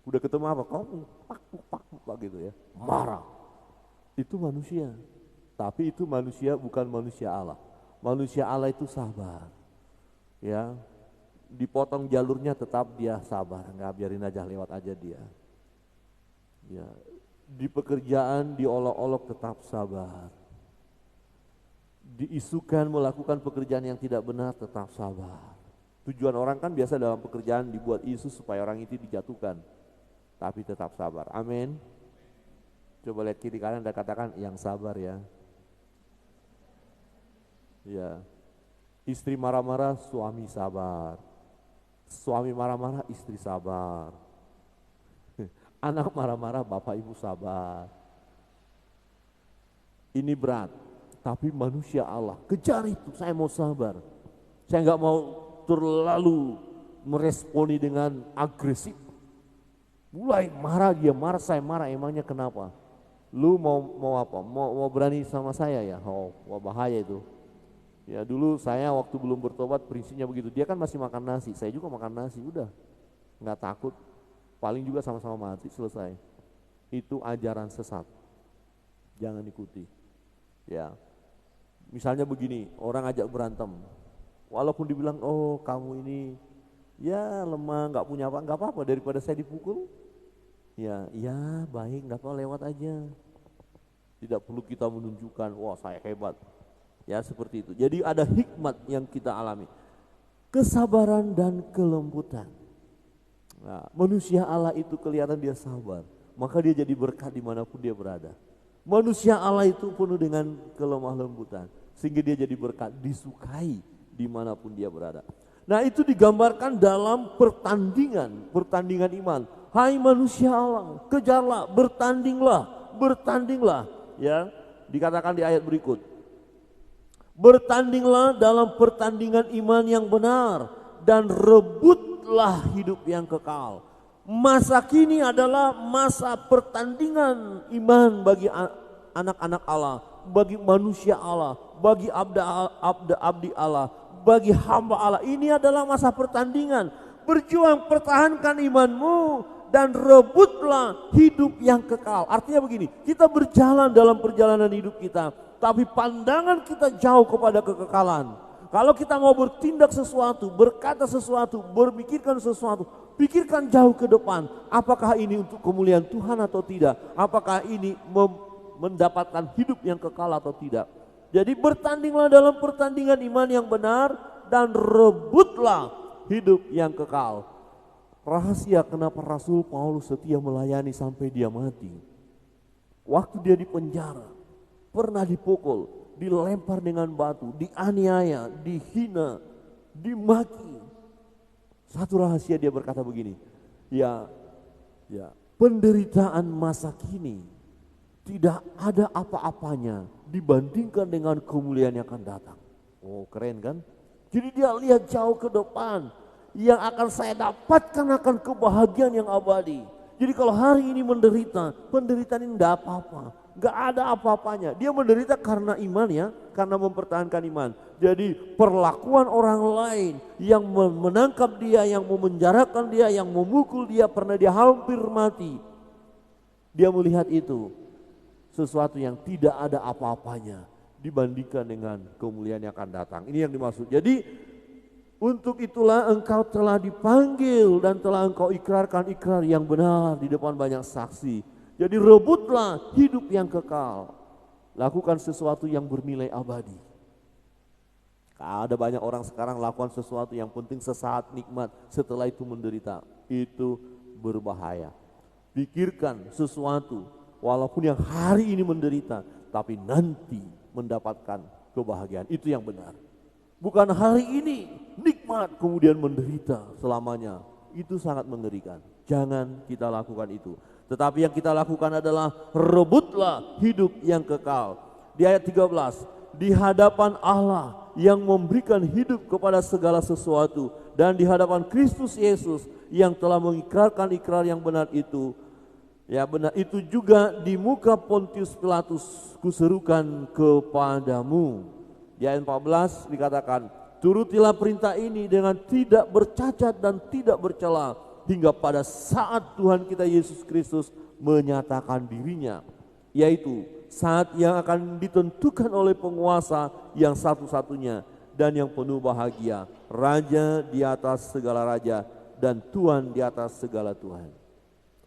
Udah ketemu apa? Kamu pak gitu ya, marah. Itu manusia, tapi itu manusia bukan manusia Allah. Manusia Allah itu sabar, ya. Dipotong jalurnya tetap dia sabar, nggak biarin aja lewat aja dia. Ya, di pekerjaan diolok-olok tetap sabar. diisukan melakukan pekerjaan yang tidak benar, tetap sabar. Tujuan orang kan biasa dalam pekerjaan dibuat isu supaya orang itu dijatuhkan, tapi tetap sabar. Amin. Coba lihat kiri kanan dan katakan, yang sabar ya. Ya. Istri marah-marah, suami sabar. Suami marah-marah, istri sabar. Anak marah-marah, bapak ibu sabar. Ini berat, tapi manusia Allah kejar itu. Saya mau sabar. Saya nggak mau terlalu meresponi dengan agresif. Mulai marah dia, marah saya marah, emangnya kenapa? Lu mau apa? Mau berani sama saya ya? Oh, wah bahaya itu. Ya dulu saya waktu belum bertobat prinsipnya begitu. Dia kan masih makan nasi, saya juga makan nasi, udah nggak takut. Paling juga sama-sama mati, selesai. Itu ajaran sesat, jangan ikuti. Ya, misalnya begini, orang ajak berantem, walaupun dibilang oh kamu ini ya lemah, nggak punya apa, nggak apa-apa daripada saya dipukul. Ya baik, nggak apa, lewat aja. Tidak perlu kita menunjukkan wah saya hebat. Ya seperti itu. Jadi ada hikmat yang kita alami. Kesabaran dan kelembutan. Nah, manusia Allah itu kelihatan dia sabar. Maka dia jadi berkat dimanapun dia berada. Manusia Allah itu penuh dengan kelemah lembutan. Sehingga dia jadi berkat, disukai dimanapun dia berada. Nah itu digambarkan dalam pertandingan iman. Hai manusia Allah, kejarlah, bertandinglah. Ya, dikatakan di ayat berikut. Bertandinglah dalam pertandingan iman yang benar dan rebutlah hidup yang kekal. Masa kini adalah masa pertandingan iman bagi anak-anak Allah, bagi manusia Allah, bagi abdi Allah, bagi hamba Allah. Ini adalah masa pertandingan. Berjuang, pertahankan imanmu dan rebutlah hidup yang kekal. Artinya begini, kita berjalan dalam perjalanan hidup kita, tapi pandangan kita jauh kepada kekekalan. Kalau kita mau bertindak sesuatu, berkata sesuatu, berpikirkan sesuatu, pikirkan jauh ke depan. Apakah ini untuk kemuliaan Tuhan atau tidak? Apakah ini mendapatkan hidup yang kekal atau tidak? Jadi bertandinglah dalam pertandingan iman yang benar dan rebutlah hidup yang kekal. Rahasia kenapa Rasul Paulus setia melayani sampai dia mati. Waktu dia di penjara, pernah dipukul, dilempar dengan batu, dianiaya, dihina, dimaki. Satu rahasia dia berkata begini, ya penderitaan masa kini tidak ada apa-apanya dibandingkan dengan kemuliaan yang akan datang. Oh keren kan? Jadi dia lihat jauh ke depan, yang akan saya dapatkan akan kebahagiaan yang abadi. Jadi kalau hari ini menderita, penderitaan ini tidak apa-apa, gak ada apa-apanya. Dia menderita karena iman ya, karena mempertahankan iman. Jadi perlakuan orang lain yang menangkap dia, yang memenjarakan dia, yang memukul dia, pernah dia hampir mati. Dia melihat itu sesuatu yang tidak ada apa-apanya dibandingkan dengan kemuliaan yang akan datang. Ini yang dimaksud. Jadi untuk itulah engkau telah dipanggil dan telah engkau ikrarkan ikrar yang benar di depan banyak saksi. Jadi rebutlah hidup yang kekal. Lakukan sesuatu yang bernilai abadi. Ada banyak orang sekarang lakukan sesuatu yang penting sesaat nikmat, setelah itu menderita. Itu berbahaya. Pikirkan sesuatu walaupun yang hari ini menderita, tapi nanti mendapatkan kebahagiaan. Itu yang benar. Bukan hari ini nikmat kemudian menderita selamanya. Itu sangat mengerikan. Jangan kita lakukan itu. Tetapi yang kita lakukan adalah rebutlah hidup yang kekal. Di ayat 13, di hadapan Allah yang memberikan hidup kepada segala sesuatu dan di hadapan Kristus Yesus yang telah mengikrarkan ikrar yang benar itu. Ya benar itu juga di muka Pontius Pilatus kuserukan kepadamu. Di ayat 14 dikatakan, turutilah perintah ini dengan tidak bercacat dan tidak bercela hingga pada saat Tuhan kita Yesus Kristus menyatakan dirinya, yaitu saat yang akan ditentukan oleh penguasa yang satu-satunya dan yang penuh bahagia, Raja di atas segala raja dan Tuhan di atas segala Tuhan.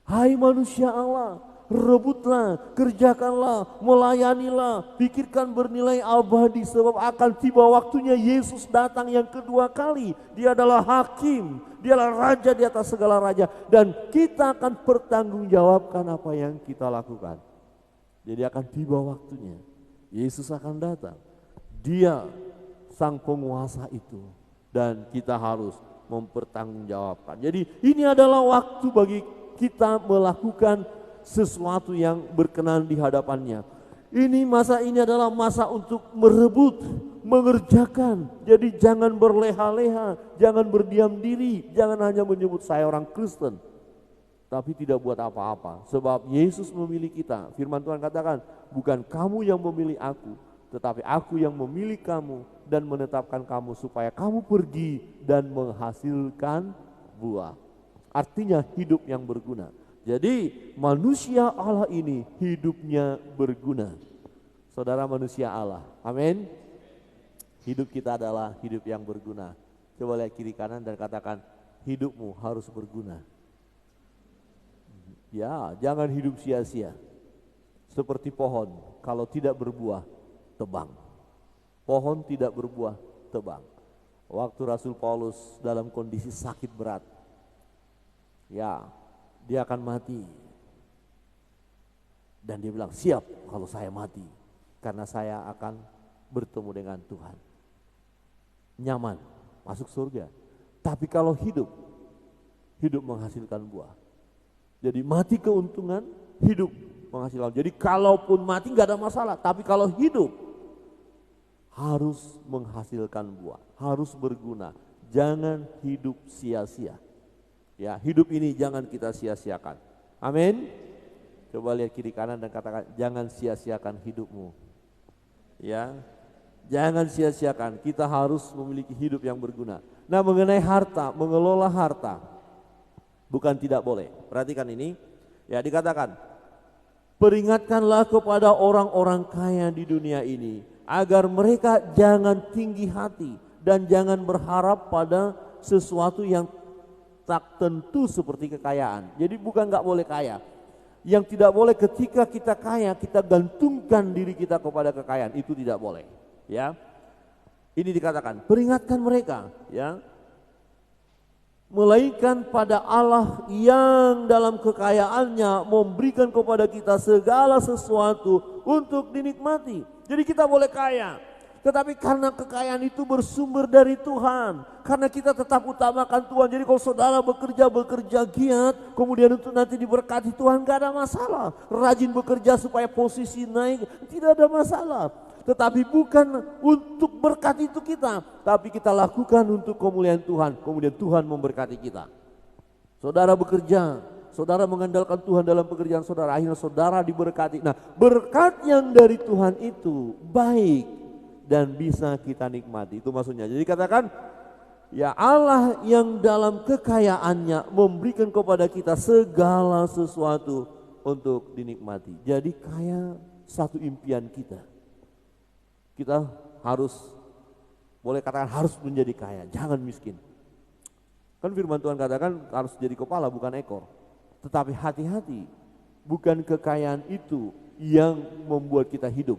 Hai manusia Allah, rebutlah, kerjakanlah, melayanilah, pikirkan bernilai abadi sebab akan tiba waktunya Yesus datang yang kedua kali. Dia adalah hakim, dia adalah raja di atas segala raja dan kita akan pertanggungjawabkan apa yang kita lakukan. Jadi akan tiba waktunya, Yesus akan datang. Dia sang penguasa itu dan kita harus mempertanggungjawabkan. Jadi ini adalah waktu bagi kita melakukan sesuatu yang berkenan di hadapannya. Masa ini adalah masa untuk merebut, mengerjakan. Jadi jangan berleha-leha, jangan berdiam diri, jangan hanya menyebut saya orang Kristen, tapi tidak buat apa-apa. Sebab Yesus memilih kita. Firman Tuhan katakan, bukan kamu yang memilih aku, tetapi aku yang memilih kamu dan menetapkan kamu supaya kamu pergi dan menghasilkan buah. Artinya hidup yang berguna. Jadi manusia Allah ini hidupnya berguna. Saudara manusia Allah, amin. Hidup kita adalah hidup yang berguna. Coba lihat kiri kanan dan katakan, hidupmu harus berguna. Ya, jangan hidup sia-sia. Seperti pohon, kalau tidak berbuah, tebang. Pohon tidak berbuah, tebang. Waktu Rasul Paulus dalam kondisi sakit berat, ya, dia akan mati. Dan dia bilang, siap kalau saya mati, karena saya akan bertemu dengan Tuhan. Nyaman, masuk surga. Tapi kalau hidup menghasilkan buah. Jadi mati keuntungan, hidup menghasilkan. Jadi kalaupun mati gak ada masalah, tapi kalau hidup harus menghasilkan buah, harus berguna. Jangan hidup sia-sia. Ya, hidup ini jangan kita sia-siakan. Amin. Coba lihat kiri kanan dan katakan, jangan sia-siakan hidupmu. Ya, jangan sia-siakan. Kita harus memiliki hidup yang berguna. Nah, mengenai harta, mengelola harta, bukan tidak boleh. Perhatikan ini. Ya, dikatakan, peringatkanlah kepada orang-orang kaya di dunia ini agar mereka jangan tinggi hati dan jangan berharap pada sesuatu yang tak tentu seperti kekayaan. Jadi bukan gak boleh kaya. Yang tidak boleh ketika kita kaya, kita gantungkan diri kita kepada kekayaan. Itu tidak boleh. Ya, ini dikatakan, peringatkan mereka. Ya, melainkan pada Allah yang dalam kekayaannya memberikan kepada kita segala sesuatu untuk dinikmati. Jadi kita boleh kaya, tetapi karena kekayaan itu bersumber dari Tuhan, karena kita tetap utamakan Tuhan. Jadi kalau saudara bekerja giat, kemudian untuk nanti diberkati Tuhan, gak ada masalah. Rajin bekerja supaya posisi naik, tidak ada masalah. Tetapi bukan untuk berkat itu kita, tapi kita lakukan untuk kemuliaan Tuhan, kemudian Tuhan memberkati kita. Saudara bekerja, saudara mengandalkan Tuhan dalam pekerjaan saudara, akhirnya saudara diberkati. Nah, berkat yang dari Tuhan itu baik dan bisa kita nikmati. Itu maksudnya. Jadi katakan, ya Allah yang dalam kekayaannya memberikan kepada kita segala sesuatu untuk dinikmati. Jadi kaya satu impian kita. Kita harus, boleh katakan harus menjadi kaya, jangan miskin. Kan firman Tuhan katakan harus jadi kepala bukan ekor. Tetapi hati-hati, bukan kekayaan itu yang membuat kita hidup.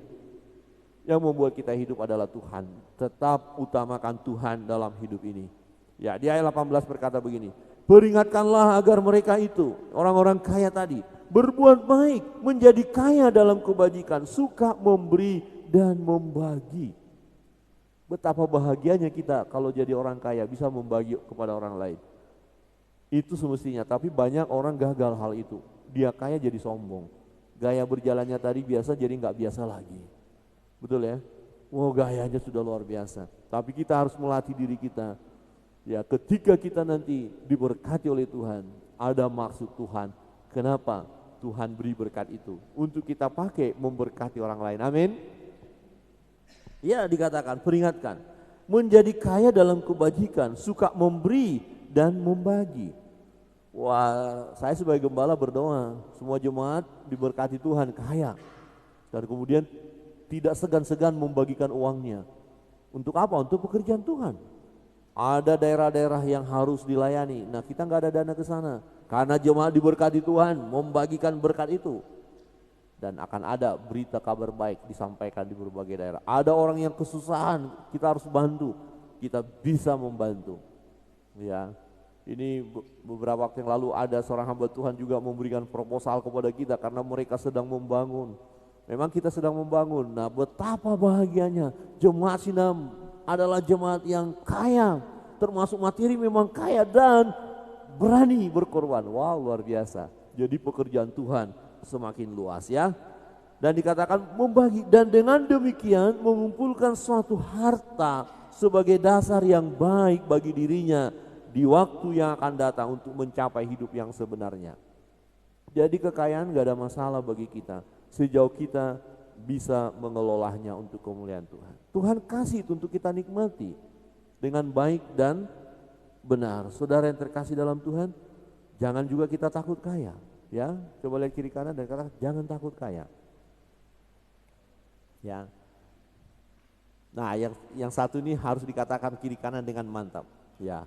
Yang membuat kita hidup adalah Tuhan. Tetap utamakan Tuhan dalam hidup ini. Ya, di ayat 18 berkata begini, peringatkanlah agar mereka itu, orang-orang kaya tadi, berbuat baik, menjadi kaya dalam kebajikan, suka memberi dan membagi. Betapa bahagianya kita kalau jadi orang kaya, bisa membagi kepada orang lain. Itu semestinya, tapi banyak orang gagal hal itu. Dia kaya jadi sombong. Gaya berjalannya tadi biasa jadi nggak biasa lagi. Betul ya? Wow, gayanya sudah luar biasa. Tapi kita harus melatih diri kita. Ya, ketika kita nanti diberkati oleh Tuhan, ada maksud Tuhan. Kenapa Tuhan beri berkat itu? Untuk kita pakai memberkati orang lain. Amin. Ya, dikatakan, peringatkan, menjadi kaya dalam kebajikan, suka memberi dan membagi. Wah, saya sebagai gembala berdoa, semua jemaat diberkati Tuhan kaya. Dan kemudian tidak segan-segan membagikan uangnya. Untuk apa? Untuk pekerjaan Tuhan. Ada daerah-daerah yang harus dilayani. Nah, kita nggak ada dana ke sana. Karena jemaat diberkati Tuhan membagikan berkat itu. dan akan ada berita kabar baik disampaikan di berbagai daerah. Ada orang yang kesusahan, kita harus bantu, kita bisa membantu. Ya, ini beberapa waktu yang lalu ada seorang hamba Tuhan juga memberikan proposal kepada kita karena mereka sedang membangun. Memang kita sedang membangun. Nah, betapa bahagianya jemaat Sinam adalah jemaat yang kaya, termasuk materi memang kaya dan berani berkorban. Wow, luar biasa. Jadi pekerjaan Tuhan semakin luas ya. Dan dikatakan membagi, dan dengan demikian mengumpulkan suatu harta sebagai dasar yang baik bagi dirinya di waktu yang akan datang untuk mencapai hidup yang sebenarnya. Jadi kekayaan gak ada masalah bagi kita sejauh kita bisa mengelolanya untuk kemuliaan Tuhan. Tuhan kasih itu untuk kita nikmati dengan baik dan benar. Saudara yang terkasih dalam Tuhan, jangan juga kita takut kaya. Ya, coba lihat kiri kanan dan katakan jangan takut kaya. Ya. Nah, yang satu ini harus dikatakan kiri kanan dengan mantap. Ya.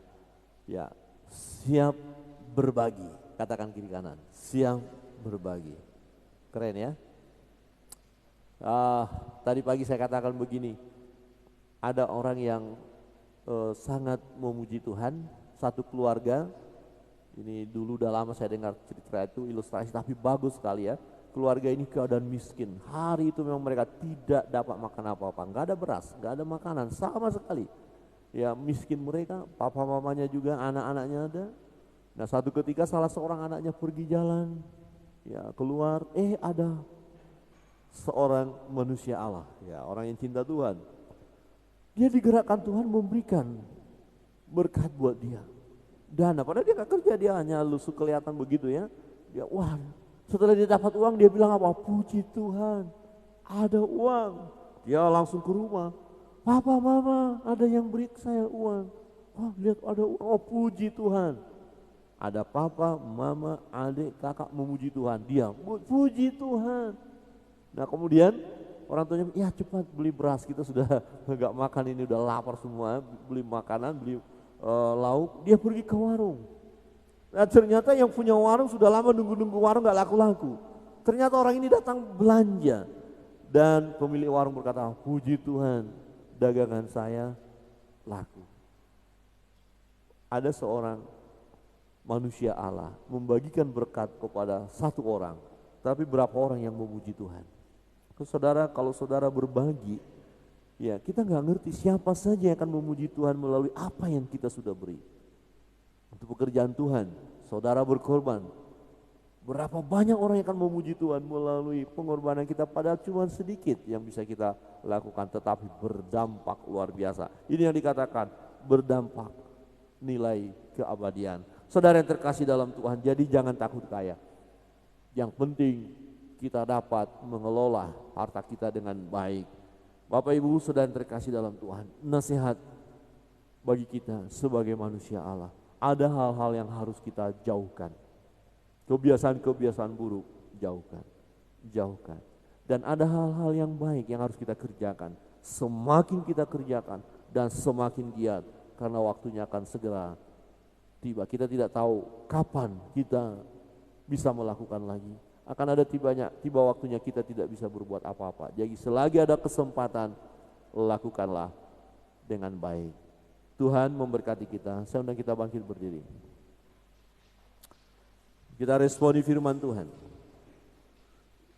Ya, siap berbagi. Katakan kiri kanan, siap berbagi. Keren ya. Tadi pagi saya katakan begini, ada orang yang sangat memuji Tuhan, satu keluarga. Ini dulu udah lama saya dengar cerita itu, ilustrasi tapi bagus sekali ya. Keluarga ini keadaan miskin. Hari itu memang mereka tidak dapat makan apa-apa, nggak ada beras, nggak ada makanan sama sekali. Ya, miskin mereka, papa mamanya juga, anak-anaknya ada. Nah, satu ketika salah seorang anaknya pergi jalan, ya keluar, ada seorang manusia Allah, ya orang yang cinta Tuhan. Dia digerakkan Tuhan memberikan berkat buat dia. Dana, padahal dia gak kerja, dia hanya lusuh kelihatan begitu ya. Dia wah, setelah dia dapat uang dia bilang apa? Puji Tuhan, ada uang. Dia langsung ke rumah. Papa, mama, ada yang beri saya uang. Wah, lihat ada uang. Oh, puji Tuhan. Ada papa, mama, adik, kakak memuji Tuhan. Dia puji Tuhan. Nah, kemudian orang tuanya, ya cepat beli beras, kita sudah nggak makan ini, udah lapar semua. Beli makanan, beli lauk. Dia pergi ke warung. Nah, ternyata yang punya warung sudah lama nunggu-nunggu warung nggak laku-laku. Ternyata orang ini datang belanja. Dan pemilik warung berkata, puji Tuhan, dagangan saya laku. Ada seorang manusia Allah membagikan berkat kepada satu orang, tapi berapa orang yang memuji Tuhan? Saudara, kalau saudara berbagi, ya kita nggak ngerti siapa saja yang akan memuji Tuhan melalui apa yang kita sudah beri. Untuk pekerjaan Tuhan, saudara berkorban. Berapa banyak orang yang akan memuji Tuhan melalui pengorbanan kita, padahal cuma sedikit yang bisa kita lakukan, tetapi berdampak luar biasa. Ini yang dikatakan berdampak nilai keabadian. Saudara yang terkasih dalam Tuhan, jadi jangan takut kaya. Yang penting kita dapat mengelola harta kita dengan baik. Bapak Ibu saudara yang terkasih dalam Tuhan, nasihat bagi kita sebagai manusia Allah. Ada hal-hal yang harus kita jauhkan. Kebiasaan-kebiasaan buruk, jauhkan. Dan ada hal-hal yang baik yang harus kita kerjakan. Semakin kita kerjakan dan semakin giat, karena waktunya akan segera tiba. Kita tidak tahu kapan kita bisa melakukan lagi. Akan ada tiba waktunya kita tidak bisa berbuat apa-apa. Jadi selagi ada kesempatan, lakukanlah dengan baik. Tuhan memberkati kita. Saya undang kita bangkit berdiri. Kita responi firman Tuhan.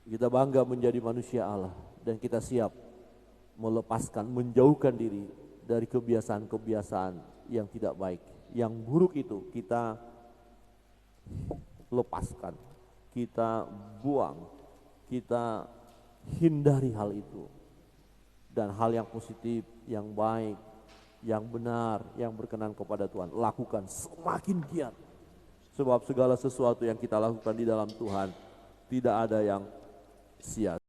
Kita bangga menjadi manusia Allah dan kita siap melepaskan, menjauhkan diri dari kebiasaan-kebiasaan yang tidak baik. Yang buruk itu kita lepaskan, kita buang, kita hindari hal itu. Dan hal yang positif, yang baik, yang benar, yang berkenan kepada Tuhan, lakukan semakin giat. Sebab segala sesuatu yang kita lakukan di dalam Tuhan tidak ada yang sia-sia.